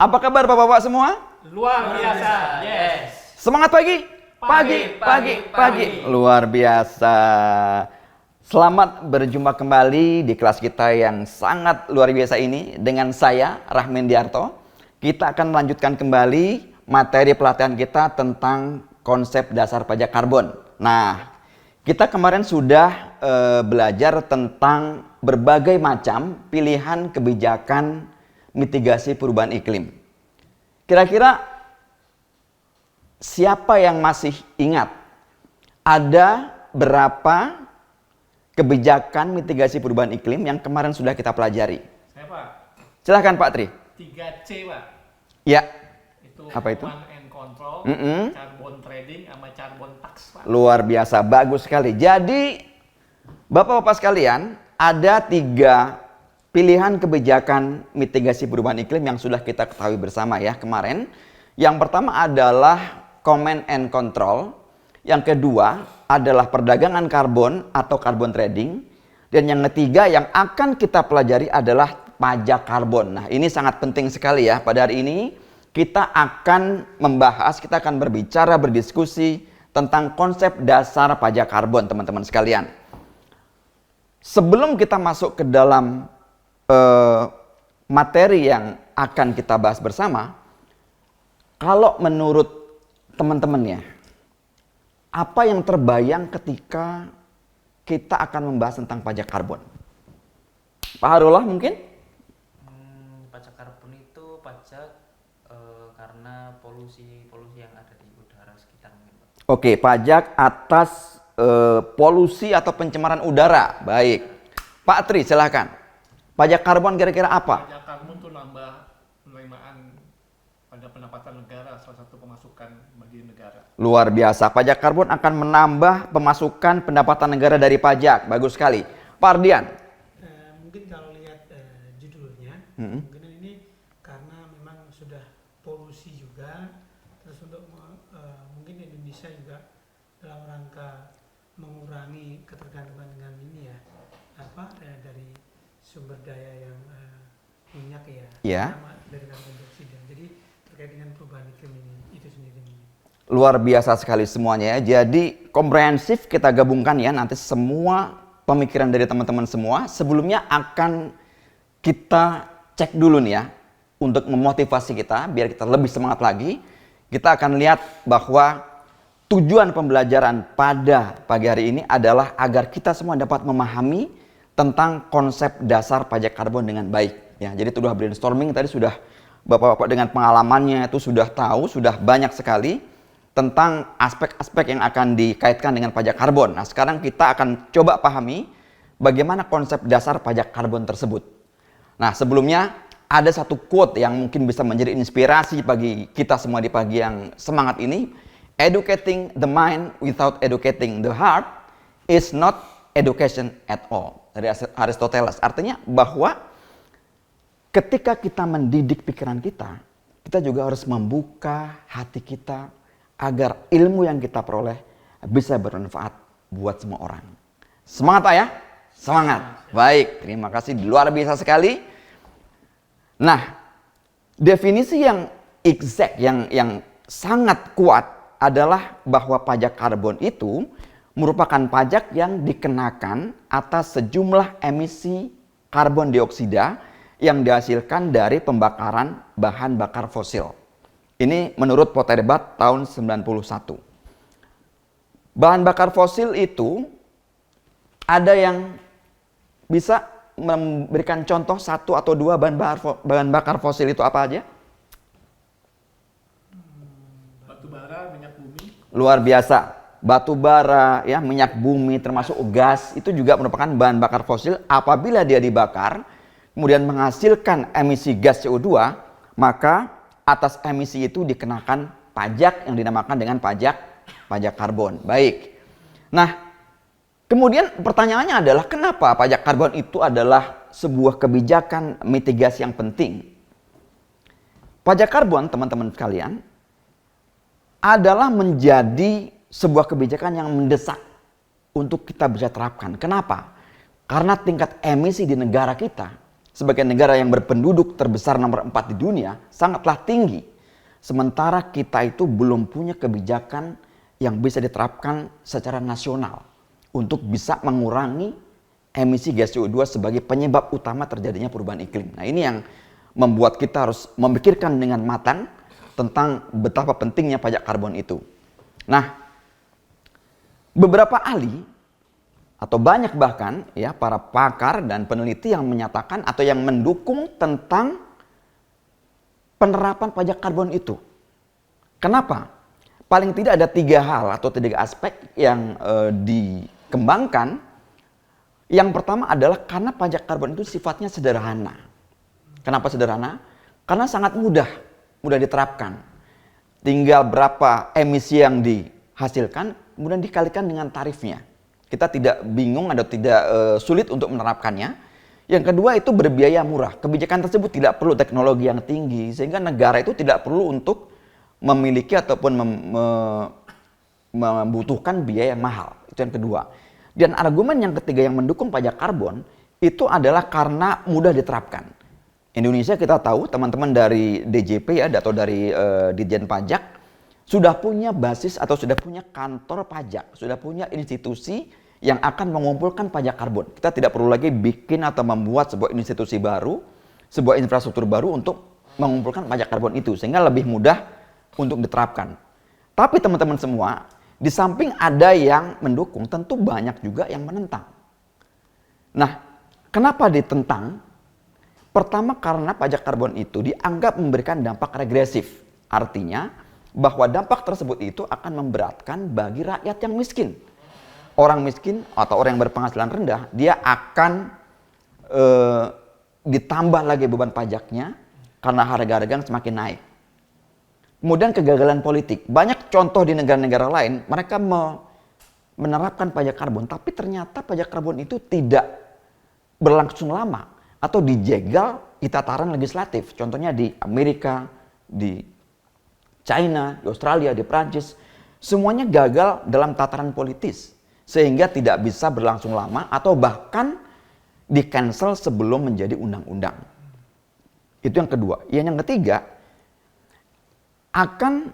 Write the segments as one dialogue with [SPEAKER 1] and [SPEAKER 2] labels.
[SPEAKER 1] Apa kabar Bapak-bapak semua?
[SPEAKER 2] Luar biasa, yes.
[SPEAKER 1] Semangat pagi? Pagi. Luar biasa. Selamat berjumpa kembali di kelas kita yang sangat luar biasa ini dengan saya, Rahmin Diarto. Kita akan melanjutkan kembali materi pelatihan kita tentang konsep dasar pajak karbon. Nah, kita kemarin sudah belajar tentang berbagai macam pilihan kebijakan mitigasi perubahan iklim. Kira-kira siapa yang masih ingat ada berapa kebijakan mitigasi perubahan iklim yang kemarin sudah kita pelajari?
[SPEAKER 2] Saya Pak.
[SPEAKER 1] Silahkan Pak Tri.
[SPEAKER 2] 3C Pak.
[SPEAKER 1] Ya.
[SPEAKER 2] Itu
[SPEAKER 1] apa itu?
[SPEAKER 2] Command and Control, carbon trading, sama carbon tax Pak.
[SPEAKER 1] Luar biasa, bagus sekali. Jadi Bapak-bapak sekalian, ada 3 pilihan kebijakan mitigasi perubahan iklim yang sudah kita ketahui bersama ya kemarin. Yang pertama adalah Command and Control. Yang kedua adalah perdagangan karbon atau carbon trading. Dan yang ketiga yang akan kita pelajari adalah pajak karbon. Nah, ini sangat penting sekali ya. Pada hari ini kita akan membahas, kita akan berbicara, berdiskusi tentang konsep dasar pajak karbon, teman-teman sekalian. Sebelum kita masuk ke dalam materi yang akan kita bahas bersama, kalau menurut teman-temannya, apa yang terbayang ketika kita akan membahas tentang pajak karbon? Pak Harullah mungkin?
[SPEAKER 3] Pajak karbon itu pajak karena polusi yang ada di udara sekitar mungkin, Pak.
[SPEAKER 1] Oke, pajak atas polusi atau pencemaran udara. Baik. Pak Tri, silahkan. Pajak karbon kira-kira apa?
[SPEAKER 2] Pajak karbon itu nambah penerimaan pada pendapatan negara, salah satu pemasukan bagi negara.
[SPEAKER 1] Luar biasa. Pajak karbon akan menambah pemasukan pendapatan negara dari pajak. Bagus sekali. Pak Ardian.
[SPEAKER 4] Mungkin kalau lihat judulnya, mungkin ini karena memang sudah polusi juga, terus untuk mungkin Indonesia juga dalam rangka mengurangi ketergantungan dengan ini ya, dari sumber daya yang minyak ya, sama dari karbon dioksida. Jadi terkait dengan perubahan iklim ini itu sendiri.
[SPEAKER 1] Luar biasa sekali semuanya ya. Jadi komprehensif kita gabungkan ya nanti semua pemikiran dari teman-teman semua. Sebelumnya akan kita cek dulu nih ya untuk memotivasi kita biar kita lebih semangat lagi. Kita akan lihat bahwa tujuan pembelajaran pada pagi hari ini adalah agar kita semua dapat memahami tentang konsep dasar pajak karbon dengan baik ya. Jadi sudah brainstorming tadi, sudah Bapak-bapak dengan pengalamannya itu sudah tahu, sudah banyak sekali tentang aspek-aspek yang akan dikaitkan dengan pajak karbon. Nah, sekarang kita akan coba pahami bagaimana konsep dasar pajak karbon tersebut. Nah, sebelumnya ada satu quote yang mungkin bisa menjadi inspirasi bagi kita semua di pagi yang semangat ini. Educating the mind without educating the heart is not education at all. Dari Aristoteles. Artinya bahwa ketika kita mendidik pikiran kita, kita juga harus membuka hati kita agar ilmu yang kita peroleh bisa bermanfaat buat semua orang. Semangat Pak ya? Semangat. Baik, terima kasih. Luar biasa sekali. Nah, definisi yang exact, yang sangat kuat adalah bahwa pajak karbon itu merupakan pajak yang dikenakan atas sejumlah emisi karbon dioksida yang dihasilkan dari pembakaran bahan bakar fosil. Ini menurut Potterbat tahun 91. Bahan bakar fosil itu ada yang bisa memberikan contoh 1 atau 2 bahan bakar fosil itu apa aja?
[SPEAKER 2] Batu bara, minyak bumi.
[SPEAKER 1] Luar biasa. Batu bara, ya, minyak bumi, termasuk gas, itu juga merupakan bahan bakar fosil. Apabila dia dibakar, kemudian menghasilkan emisi gas CO2, maka atas emisi itu dikenakan pajak yang dinamakan dengan pajak karbon. Baik. Nah, kemudian pertanyaannya adalah kenapa pajak karbon itu adalah sebuah kebijakan mitigasi yang penting? Pajak karbon, teman-teman sekalian, adalah menjadi sebuah kebijakan yang mendesak untuk kita bisa terapkan. Kenapa? Karena tingkat emisi di negara kita sebagai negara yang berpenduduk terbesar nomor 4 di dunia sangatlah tinggi. Sementara kita itu belum punya kebijakan yang bisa diterapkan secara nasional untuk bisa mengurangi emisi gas CO2 sebagai penyebab utama terjadinya perubahan iklim. Nah, ini yang membuat kita harus memikirkan dengan matang tentang betapa pentingnya pajak karbon itu. Nah, beberapa ahli atau banyak bahkan ya para pakar dan peneliti yang menyatakan atau yang mendukung tentang penerapan pajak karbon itu. Kenapa? Paling tidak ada 3 hal atau 3 aspek yang dikembangkan. Yang pertama adalah karena pajak karbon itu sifatnya sederhana. Kenapa sederhana? Karena sangat mudah diterapkan. Tinggal berapa emisi yang dihasilkan, kemudian dikalikan dengan tarifnya. Kita tidak bingung atau tidak sulit untuk menerapkannya. Yang kedua itu berbiaya murah. Kebijakan tersebut tidak perlu teknologi yang tinggi, sehingga negara itu tidak perlu untuk memiliki ataupun membutuhkan biaya yang mahal. Itu yang kedua. Dan argumen yang ketiga yang mendukung pajak karbon itu adalah karena mudah diterapkan. Indonesia kita tahu teman-teman dari DJP ya atau dari Ditjen Pajak sudah punya basis atau sudah punya kantor pajak, sudah punya institusi yang akan mengumpulkan pajak karbon. Kita tidak perlu lagi bikin atau membuat sebuah institusi baru, sebuah infrastruktur baru untuk mengumpulkan pajak karbon itu sehingga lebih mudah untuk diterapkan. Tapi teman-teman semua, di samping ada yang mendukung, tentu banyak juga yang menentang. Nah, kenapa ditentang? Pertama karena pajak karbon itu dianggap memberikan dampak regresif. Artinya bahwa dampak tersebut itu akan memberatkan bagi rakyat yang miskin. Orang miskin atau orang yang berpenghasilan rendah, dia akan ditambah lagi beban pajaknya karena harga-harga yang semakin naik. Kemudian kegagalan politik. Banyak contoh di negara-negara lain, mereka menerapkan pajak karbon, tapi ternyata pajak karbon itu tidak berlangsung lama atau dijegal di tataran legislatif. Contohnya di Amerika, di China, di Australia, di Prancis. Semuanya gagal dalam tataran politis. Sehingga tidak bisa berlangsung lama atau bahkan di-cancel sebelum menjadi undang-undang. Itu yang kedua. Yang ketiga, akan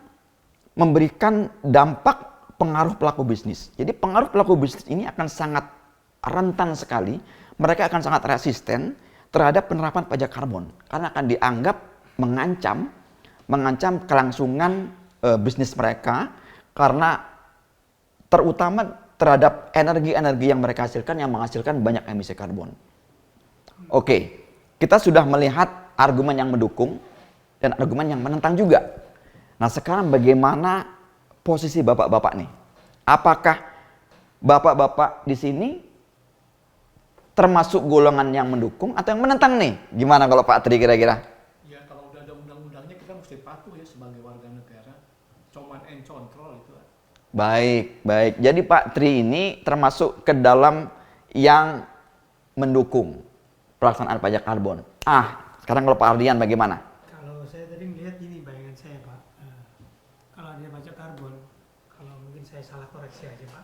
[SPEAKER 1] memberikan dampak pengaruh pelaku bisnis. Jadi pengaruh pelaku bisnis ini akan sangat rentan sekali. Mereka akan sangat resisten terhadap penerapan pajak karbon karena akan dianggap mengancam kelangsungan bisnis mereka karena terutama terhadap energi-energi yang mereka hasilkan yang menghasilkan banyak emisi karbon. Oke, kita sudah melihat argumen yang mendukung dan argumen yang menentang juga. Nah, sekarang bagaimana posisi bapak-bapak nih? Apakah bapak-bapak di sini termasuk golongan yang mendukung atau yang menentang nih? Gimana kalau Pak Tri kira-kira?
[SPEAKER 2] Ya kalau udah ada undang-undangnya kita mesti patuh ya sebagai warga negara. Command and control itu.
[SPEAKER 1] Baik, baik. Jadi Pak Tri ini termasuk ke dalam yang mendukung pelaksanaan pajak karbon. Sekarang kalau Pak Ardian bagaimana?
[SPEAKER 4] Kalau saya tadi melihat gini bayangan saya Pak, kalau ada pajak karbon, kalau mungkin saya salah koreksi aja Pak,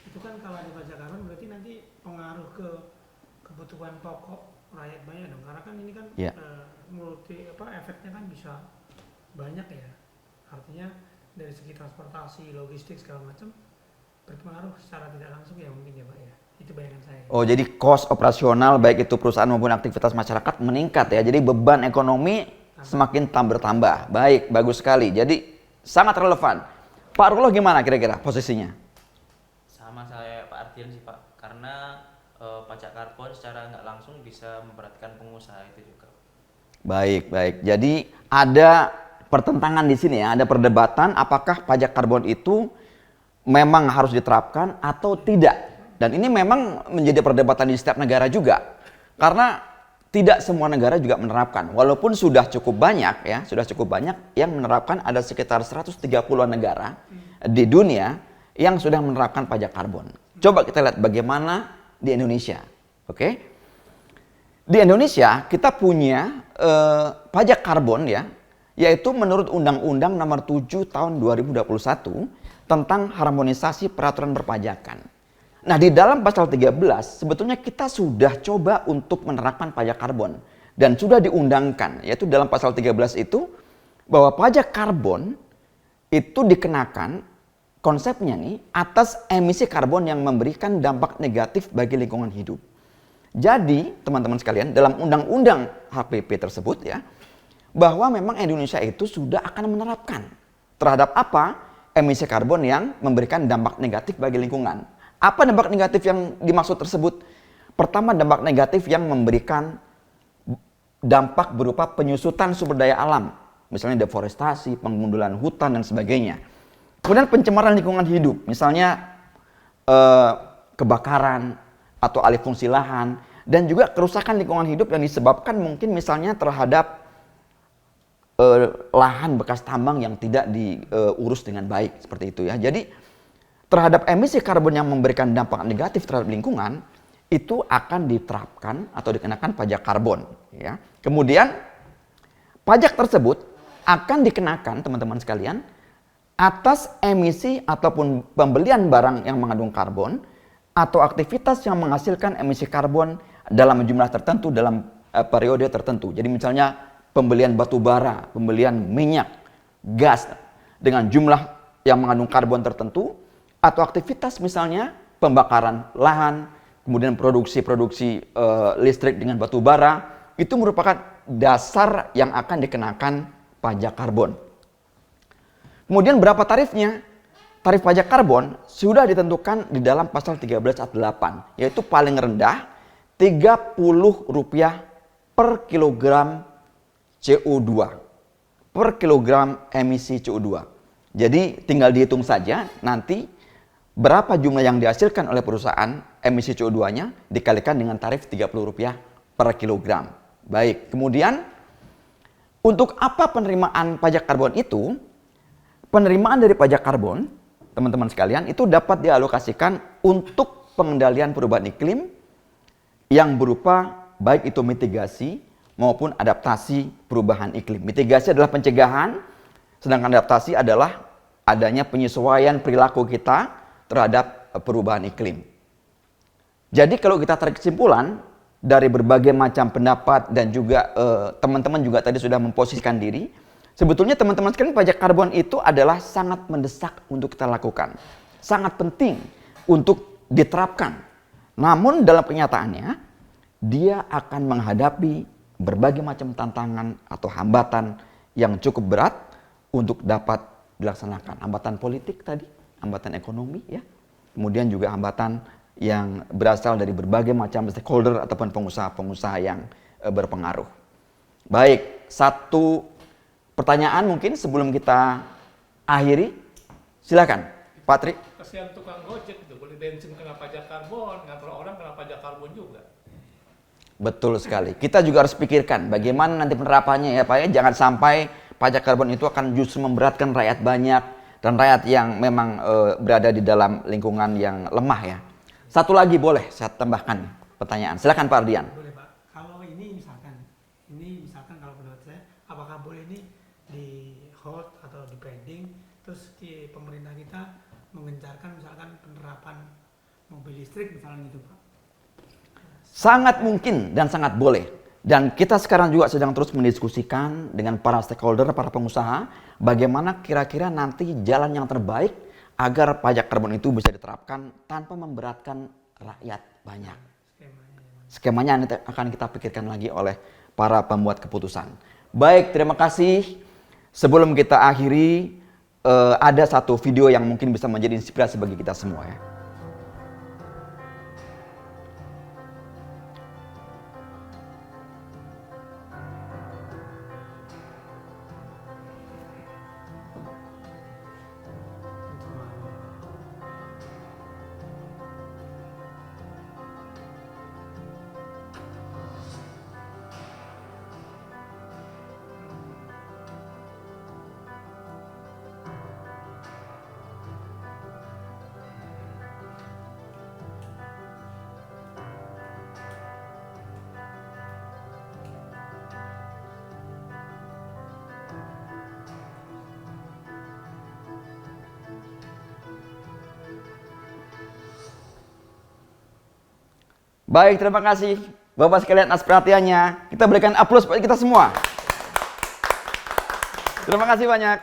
[SPEAKER 4] itu kan kalau ada pajak karbon berarti nanti pengaruh ke kebutuhan pokok rakyat banyak dong, karena kan ini kan efeknya kan bisa banyak ya, artinya dari segi transportasi, logistik segala macam berpengaruh secara tidak langsung ya mungkin ya Pak ya, itu bayangan saya.
[SPEAKER 1] Oh, jadi cost operasional baik itu perusahaan maupun aktivitas masyarakat meningkat ya, jadi beban ekonomi semakin bertambah. Baik, bagus sekali, jadi sangat relevan. Pak Rulo gimana kira-kira posisinya?
[SPEAKER 3] Sama saya Pak Ardian sih Pak, karena pajak karbon secara nggak langsung bisa memberatkan pengusaha itu juga.
[SPEAKER 1] Baik, baik. Jadi ada pertentangan di sini ya, ada perdebatan apakah pajak karbon itu memang harus diterapkan atau tidak. Dan ini memang menjadi perdebatan di setiap negara juga. Karena tidak semua negara juga menerapkan. Walaupun sudah cukup banyak ya, sudah cukup banyak yang menerapkan, ada sekitar 130-an negara di dunia yang sudah menerapkan pajak karbon. Coba kita lihat bagaimana di Indonesia. Oke? Di Indonesia kita punya pajak karbon ya, yaitu menurut Undang-Undang Nomor 7 Tahun 2021 tentang harmonisasi peraturan perpajakan. Nah, di dalam pasal 13 sebetulnya kita sudah coba untuk menerapkan pajak karbon dan sudah diundangkan, yaitu dalam pasal 13 itu bahwa pajak karbon itu dikenakan konsepnya nih atas emisi karbon yang memberikan dampak negatif bagi lingkungan hidup. Jadi, teman-teman sekalian, dalam undang-undang HPP tersebut ya, bahwa memang Indonesia itu sudah akan menerapkan terhadap apa? Emisi karbon yang memberikan dampak negatif bagi lingkungan. Apa dampak negatif yang dimaksud tersebut? Pertama, dampak negatif yang memberikan dampak berupa penyusutan sumber daya alam, misalnya deforestasi, penggundulan hutan, dan sebagainya. Kemudian pencemaran lingkungan hidup, misalnya kebakaran atau alih fungsi lahan, dan juga kerusakan lingkungan hidup yang disebabkan mungkin misalnya terhadap lahan bekas tambang yang tidak diurus dengan baik, seperti itu ya. Jadi terhadap emisi karbon yang memberikan dampak negatif terhadap lingkungan itu akan diterapkan atau dikenakan pajak karbon ya. Kemudian pajak tersebut akan dikenakan teman-teman sekalian atas emisi ataupun pembelian barang yang mengandung karbon atau aktivitas yang menghasilkan emisi karbon dalam jumlah tertentu dalam periode tertentu. Jadi misalnya pembelian batu bara, pembelian minyak, gas dengan jumlah yang mengandung karbon tertentu, atau aktivitas misalnya pembakaran lahan, kemudian produksi listrik dengan batu bara, itu merupakan dasar yang akan dikenakan pajak karbon. Kemudian berapa tarifnya? Tarif pajak karbon sudah ditentukan di dalam pasal 13 ayat 8, yaitu paling rendah Rp30 per kilogram CO2, per kilogram emisi CO2. Jadi tinggal dihitung saja nanti berapa jumlah yang dihasilkan oleh perusahaan emisi CO2-nya dikalikan dengan tarif Rp30 per kilogram. Baik, kemudian untuk apa penerimaan pajak karbon itu? Penerimaan dari pajak karbon, teman-teman sekalian, itu dapat dialokasikan untuk pengendalian perubahan iklim yang berupa baik itu mitigasi maupun adaptasi perubahan iklim. Mitigasi adalah pencegahan, sedangkan adaptasi adalah adanya penyesuaian perilaku kita terhadap perubahan iklim. Jadi kalau kita tarik kesimpulan dari berbagai macam pendapat dan juga teman-teman juga tadi sudah memposisikan diri, sebetulnya teman-teman sekalian pajak karbon itu adalah sangat mendesak untuk kita lakukan. Sangat penting untuk diterapkan. Namun dalam kenyataannya, dia akan menghadapi berbagai macam tantangan atau hambatan yang cukup berat untuk dapat dilaksanakan. Hambatan politik tadi, hambatan ekonomi ya. Kemudian juga hambatan yang berasal dari berbagai macam stakeholder ataupun pengusaha-pengusaha yang berpengaruh. Baik, satu pertanyaan mungkin sebelum kita akhiri. Silakan, Pak Tri.
[SPEAKER 2] Kasihan tukang Gojek itu, beli bensin kena pajak karbon, ngantar orang kena pajak karbon juga.
[SPEAKER 1] Betul sekali. Kita juga harus pikirkan bagaimana nanti penerapannya ya Pak ya. Jangan sampai pajak karbon itu akan justru memberatkan rakyat banyak dan rakyat yang memang berada di dalam lingkungan yang lemah ya. Satu lagi boleh saya tambahkan pertanyaan. Silakan Pak Ardian.
[SPEAKER 4] Boleh Pak. Kalau ini misalkan kalau menurut saya, apakah boleh ini di hold atau di pending, terus pemerintah kita mengencarkan misalkan penerapan mobil listrik misalnya gitu Pak?
[SPEAKER 1] Sangat mungkin dan sangat boleh. Dan kita sekarang juga sedang terus mendiskusikan dengan para stakeholder, para pengusaha, bagaimana kira-kira nanti jalan yang terbaik agar pajak karbon itu bisa diterapkan tanpa memberatkan rakyat banyak. Skemanya nanti akan kita pikirkan lagi oleh para pembuat keputusan. Baik, terima kasih. Sebelum kita akhiri, ada satu video yang mungkin bisa menjadi inspirasi bagi kita semua ya. Baik, terima kasih Bapak sekalian atas perhatiannya. Kita berikan aplaus buat kita semua. Terima kasih banyak.